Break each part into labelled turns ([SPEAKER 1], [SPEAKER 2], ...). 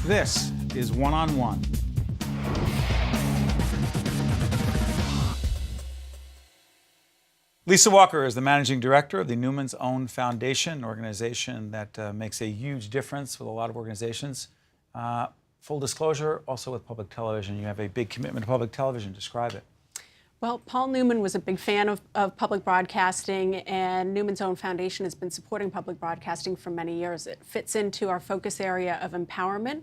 [SPEAKER 1] This is One-on-One. Lisa Walker is the managing director of the Newman's Own Foundation, an organization that makes a huge difference with a lot of organizations. Full disclosure, also with public television, you have a big commitment to public television. Describe it.
[SPEAKER 2] Well, Paul Newman was a big fan of public broadcasting, and Newman's Own Foundation has been supporting public broadcasting for many years. It fits into our focus area of empowerment,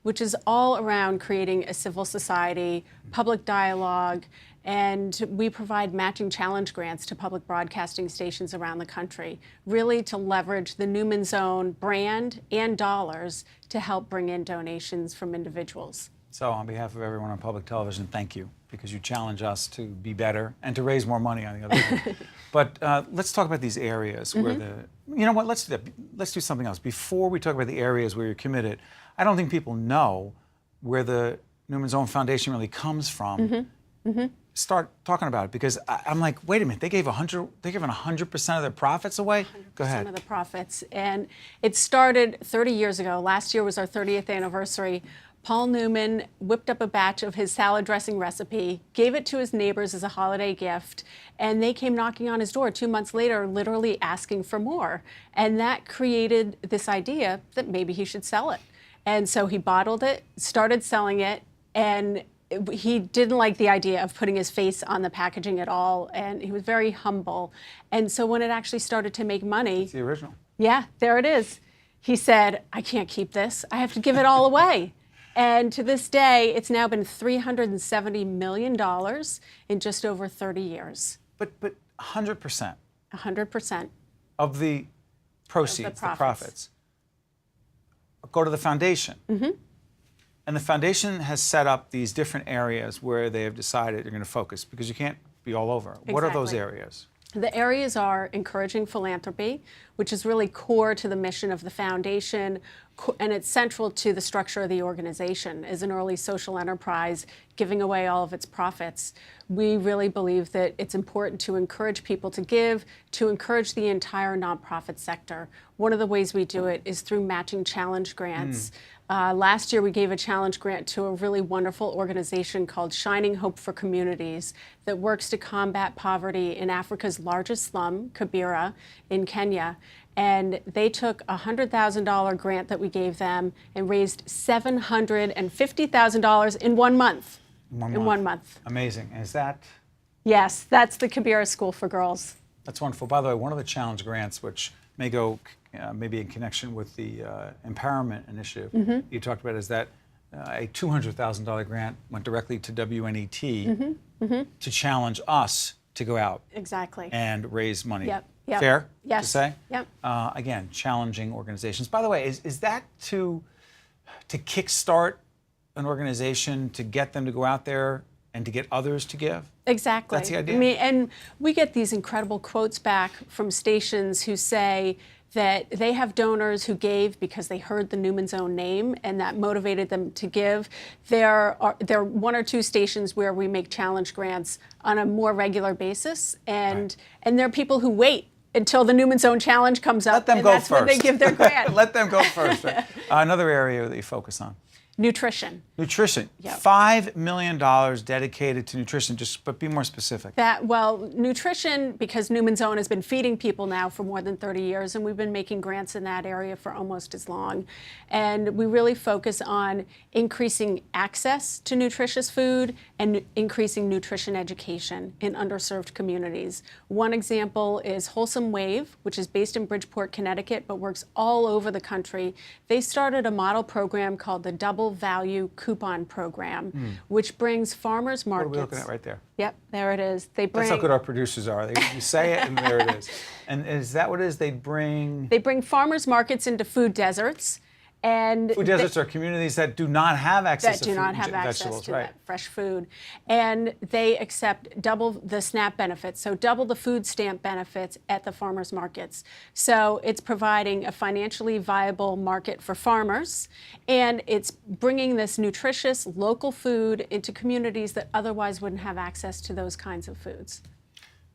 [SPEAKER 2] which is all around creating a civil society, public dialogue, and we provide matching challenge grants to public broadcasting stations around the country, really to leverage the Newman's Own brand and dollars to help bring in donations from individuals.
[SPEAKER 1] So on behalf of everyone on public television, thank you, because you challenge us to be better and to raise more money on the other hand. But let's talk about these areas where you know what, let's do something else. Before we talk about the areas where you're committed, I don't think people know where the Newman's Own Foundation really comes from. Start talking about it, because I'm like, wait a minute, they're giving 100% of their profits away? Go ahead.
[SPEAKER 2] 100% of the profits. And it started 30 years ago. Last year was our 30th anniversary. Paul Newman whipped up a batch of his salad dressing recipe, gave it to his neighbors as a holiday gift, and they came knocking on his door 2 months later, literally asking for more. And that created this idea that maybe he should sell it. And so he bottled it, started selling it, and he didn't like the idea of putting his face on the packaging at all, and he was very humble. And so when it actually started to make money...
[SPEAKER 1] It's the original.
[SPEAKER 2] Yeah, there it is. He said, I can't keep this. I have to give it all away. And to this day, it's now been $370 million in just over 30 years.
[SPEAKER 1] But 100%.
[SPEAKER 2] 100%.
[SPEAKER 1] Of the proceeds, the profits, go to the foundation. And the foundation has set up these different areas where they have decided they're going to focus, because you can't be all over. Exactly. What are those areas?
[SPEAKER 2] The areas are encouraging philanthropy, which is really core to the mission of the foundation, and it's central to the structure of the organization. As an early social enterprise, giving away all of its profits, we really believe that it's important to encourage people to give, to encourage the entire nonprofit sector. One of the ways we do it is through matching challenge grants. Last year, we gave a challenge grant to a really wonderful organization called Shining Hope for Communities that works to combat poverty in Africa's largest slum, Kibera, in Kenya. And they took a $100,000 grant that we gave them and raised $750,000 in 1 month. In 1 month.
[SPEAKER 1] Amazing. And is that?
[SPEAKER 2] Yes, that's the Kibera School for Girls.
[SPEAKER 1] That's wonderful. By the way, one of the challenge grants, which may go maybe in connection with the empowerment initiative you talked about, is that a $200,000 grant went directly to WNET to challenge us to go out and raise money.
[SPEAKER 2] Yep.
[SPEAKER 1] Fair
[SPEAKER 2] to
[SPEAKER 1] say?
[SPEAKER 2] Yep.
[SPEAKER 1] Again, challenging organizations. By the way, is that to kickstart an organization, to get them to go out there and to get others to give?
[SPEAKER 2] Exactly.
[SPEAKER 1] That's the idea.
[SPEAKER 2] I mean, and we get these incredible quotes back from stations who say that they have donors who gave because they heard the Newman's Own name and that motivated them to give. There are 1 or 2 stations where we make challenge grants on a more regular basis, and there are people who wait until the Newman's Own Challenge comes up.
[SPEAKER 1] Let them go
[SPEAKER 2] that's
[SPEAKER 1] first.
[SPEAKER 2] When they give their grant.
[SPEAKER 1] Let them go first. Right? Another area that you focus on.
[SPEAKER 2] Nutrition.
[SPEAKER 1] Nutrition.
[SPEAKER 2] Yep.
[SPEAKER 1] $5 million dedicated to nutrition, but be more specific.
[SPEAKER 2] Well, nutrition, because Newman's Own has been feeding people now for more than 30 years, and we've been making grants in that area for almost as long. And we really focus on increasing access to nutritious food and increasing nutrition education in underserved communities. One example is Wholesome Wave, which is based in Bridgeport, Connecticut, but works all over the country. They started a model program called the Double Value Coupon Program, which brings farmers markets.
[SPEAKER 1] What are we looking at right there?
[SPEAKER 2] Yep, there it is.
[SPEAKER 1] That's how good our producers are. You say it, and there it is. And is that what it is? They bring
[SPEAKER 2] farmers markets into food deserts. And
[SPEAKER 1] food deserts are communities that do not have access to
[SPEAKER 2] vegetables, that fresh food. And they accept double the SNAP benefits, so double the food stamp benefits at the farmers markets. So it's providing a financially viable market for farmers, and it's bringing this nutritious local food into communities that otherwise wouldn't have access to those kinds of foods.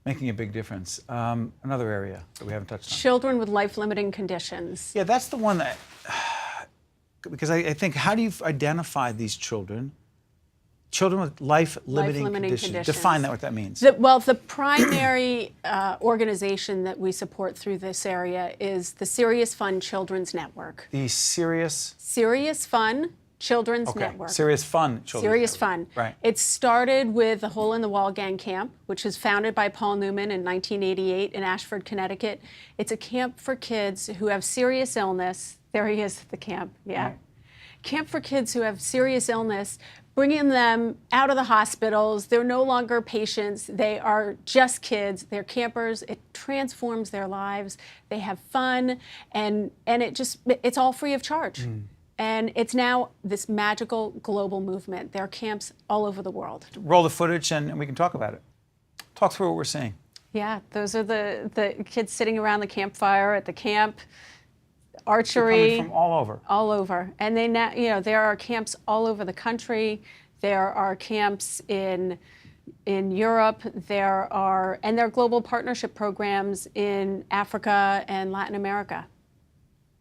[SPEAKER 1] Making a big difference. Another area that we haven't touched on.
[SPEAKER 2] Children with life-limiting conditions.
[SPEAKER 1] Yeah, that's the one that because I think, how do you identify these children? Children with life-limiting conditions. Define that, what that means.
[SPEAKER 2] The primary organization that we support through this area is the Serious Fun Children's Network.
[SPEAKER 1] The Serious
[SPEAKER 2] Fun Children's Network.
[SPEAKER 1] Serious Fun Children's
[SPEAKER 2] Serious
[SPEAKER 1] Network.
[SPEAKER 2] Fun.
[SPEAKER 1] Right.
[SPEAKER 2] It started with the Hole in the Wall Gang Camp, which was founded by Paul Newman in 1988 in Ashford, Connecticut. It's a camp for kids who have serious illness. There he is at the camp, yeah. Right. Camp for kids who have serious illness, bringing them out of the hospitals. They're no longer patients. They are just kids. They're campers. It transforms their lives. They have fun, and it's all free of charge. And it's now this magical global movement. There are camps all over the world.
[SPEAKER 1] Roll the footage and we can talk about it. Talk through what we're seeing.
[SPEAKER 2] Yeah, those are the kids sitting around the campfire at the camp. Archery.
[SPEAKER 1] They're coming from all over.
[SPEAKER 2] All over. And they now, there are camps all over the country. There are camps in Europe. There are global partnership programs in Africa and Latin America.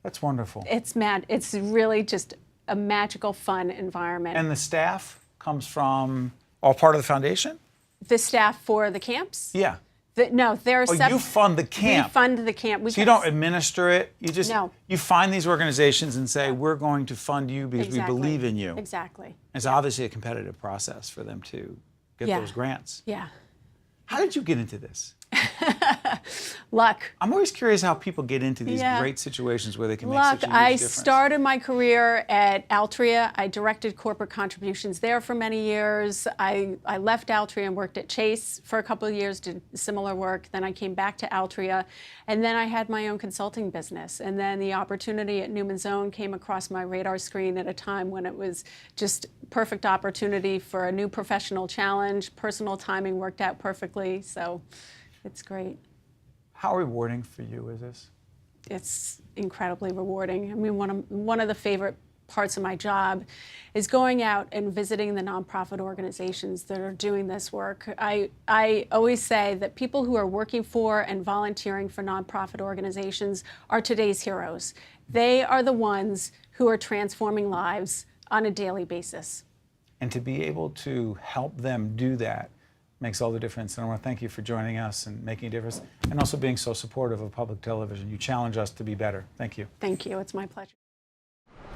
[SPEAKER 1] That's wonderful.
[SPEAKER 2] It's really just a magical, fun environment.
[SPEAKER 1] And the staff comes from all part of the foundation?
[SPEAKER 2] The staff for the camps?
[SPEAKER 1] Yeah.
[SPEAKER 2] No, they're
[SPEAKER 1] you fund the camp.
[SPEAKER 2] We fund the camp.
[SPEAKER 1] So you don't administer it. You just
[SPEAKER 2] No.
[SPEAKER 1] You find these organizations and say, we're going to fund you because we believe in you.
[SPEAKER 2] Exactly.
[SPEAKER 1] It's obviously a competitive process for them to get those grants.
[SPEAKER 2] Yeah.
[SPEAKER 1] How did you get into this?
[SPEAKER 2] Luck.
[SPEAKER 1] I'm always curious how people get into these great situations where they can make such a huge difference.
[SPEAKER 2] I started my career at Altria. I directed corporate contributions there for many years. I left Altria and worked at Chase for a couple of years, did similar work. Then I came back to Altria, and then I had my own consulting business. And then the opportunity at Newman's Own came across my radar screen at a time when it was just perfect opportunity for a new professional challenge. Personal timing worked out perfectly, so it's great.
[SPEAKER 1] How rewarding for you is this?
[SPEAKER 2] It's incredibly rewarding. I mean, one of the favorite parts of my job is going out and visiting the nonprofit organizations that are doing this work. I always say that people who are working for and volunteering for nonprofit organizations are today's heroes. They are the ones who are transforming lives on a daily basis.
[SPEAKER 1] And to be able to help them do that makes all the difference. And I want to thank you for joining us and making a difference, and also being so supportive of public television. You challenge us to be better. Thank you.
[SPEAKER 2] Thank you. It's my pleasure.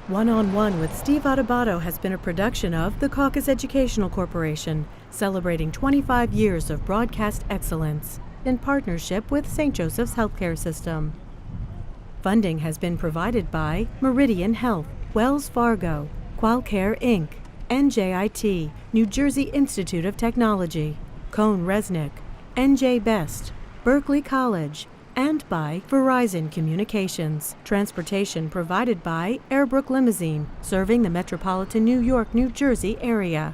[SPEAKER 3] One-on-One with Steve Adubato has been a production of the Caucus Educational Corporation, celebrating 25 years of broadcast excellence in partnership with St. Joseph's Healthcare System. Funding has been provided by Meridian Health, Wells Fargo, Qualcare Inc., NJIT, New Jersey Institute of Technology, Cone Resnick, NJ Best, Berkeley College, and by Verizon Communications. Transportation provided by Airbrook Limousine, serving the metropolitan New York, New Jersey area.